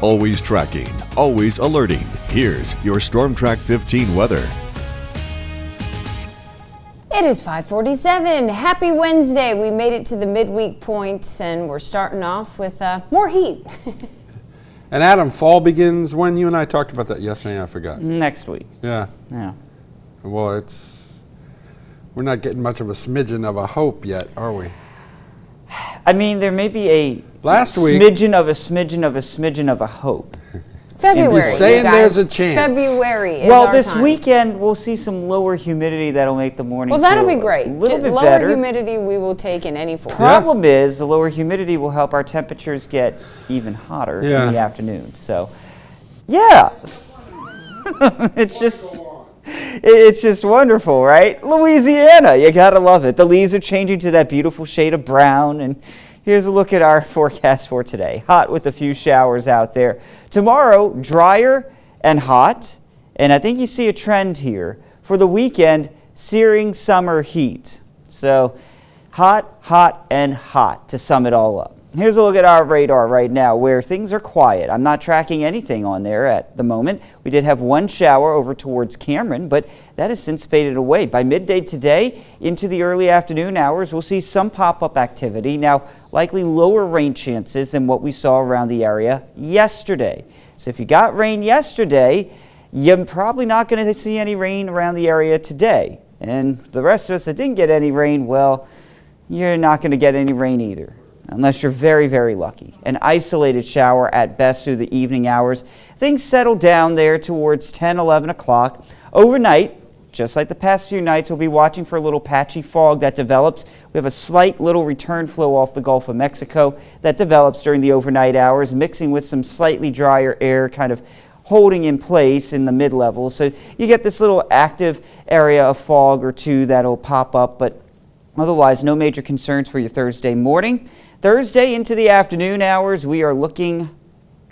Always tracking, always alerting. Here's your Storm Track 15 weather. It is 5:47. Happy Wednesday. We made it to the midweek points and we're starting off with more heat. And Adam, fall begins when? You and I talked about that yesterday. I forgot. Next week. Yeah. Yeah. Well, we're not getting much of a smidgen of a hope yet, are we? I mean, there may be a Last week, smidgen of a smidgen of a smidgen of a hope. February. You're saying there's a chance. February is Well, our this time. weekend we'll see some lower humidity that'll make the morning Well, that'll feel be great. a little bit Lower better. humidity we will take in any form. Problem is, the lower humidity will help our temperatures get even hotter in the afternoon. So, yeah, it's just wonderful, right? Louisiana, you gotta love it. The leaves are changing to that beautiful shade of brown, and here's a look at our forecast for today. Hot with a few showers out there. Tomorrow, drier and hot, and I think you see a trend here. For the weekend, searing summer heat. So, hot, hot, and hot to sum it all up. Here's a look at our radar right now where things are quiet. I'm not tracking anything on there at the moment. We did have one shower over towards Cameron, but that has since faded away. By midday today into the early afternoon hours, we'll see some pop-up activity. Now, likely lower rain chances than what we saw around the area yesterday. So if you got rain yesterday, you're probably not going to see any rain around the area today. And the rest of us that didn't get any rain, well, you're not going to get any rain either, unless you're very, very lucky. An isolated shower at best through the evening hours. Things settle down there towards 10, 11 o'clock. Overnight, just like the past few nights, we'll be watching for a little patchy fog that develops. We have a slight little return flow off the Gulf of Mexico that develops during the overnight hours, mixing with some slightly drier air kind of holding in place in the mid-level. So you get this little active area of fog or two that'll pop up, but otherwise no major concerns for your Thursday morning. Thursday into the afternoon hours, we are looking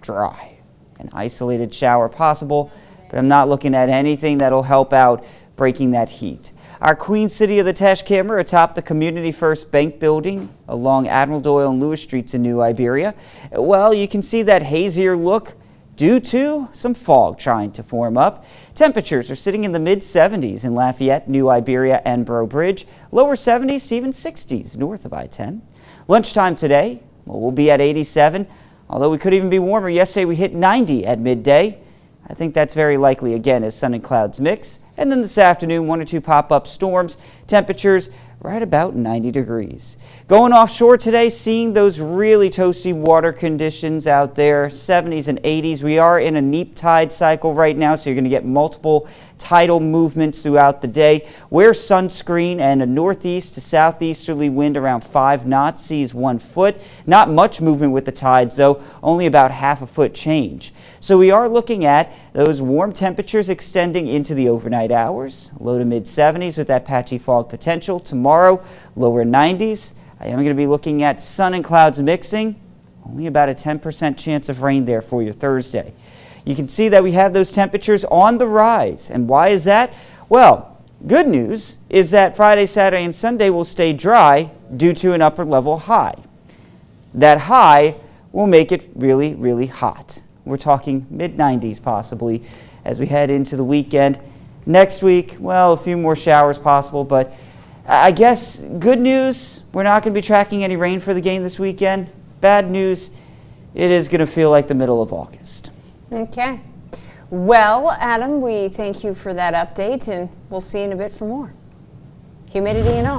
dry. An isolated shower possible, but I'm not looking at anything that'll help out breaking that heat. Our Queen City of the Teche camera atop the Community First Bank building along Admiral Doyle and Lewis Streets in New Iberia. Well, you can see that hazier look due to some fog trying to form up. Temperatures are sitting in the mid-70s in Lafayette, New Iberia, and Breaux Bridge. Lower 70s to even 60s north of I-10. Lunchtime today, well, we'll be at 87, although we could even be warmer. Yesterday we hit 90 at midday. I think that's very likely again as sun and clouds mix. And then this afternoon, one or two pop-up storms. Temperatures right about 90 degrees. Going offshore today, seeing those really toasty water conditions out there, 70s and 80s. We are in a neap tide cycle right now, so you're going to get multiple tidal movements throughout the day. Wear sunscreen, and a northeast to southeasterly wind around 5 knots, seas 1 foot. Not much movement with the tides, though, only about half a foot change. So we are looking at those warm temperatures extending into the overnight hours, low to mid 70s with that patchy fog potential. Tomorrow, lower 90s. I am going to be looking at sun and clouds mixing. Only about a 10% chance of rain there for your Thursday. You can see that we have those temperatures on the rise. And why is that? Well, good news is that Friday, Saturday, and Sunday will stay dry due to an upper level high. That high will make it really, really hot. We're talking mid-90s possibly as we head into the weekend. Next week, well, a few more showers possible, but I guess good news, we're not going to be tracking any rain for the game this weekend. Bad news, it is going to feel like the middle of August. Okay. Well, Adam, we thank you for that update, and we'll see you in a bit for more. Humidity and all.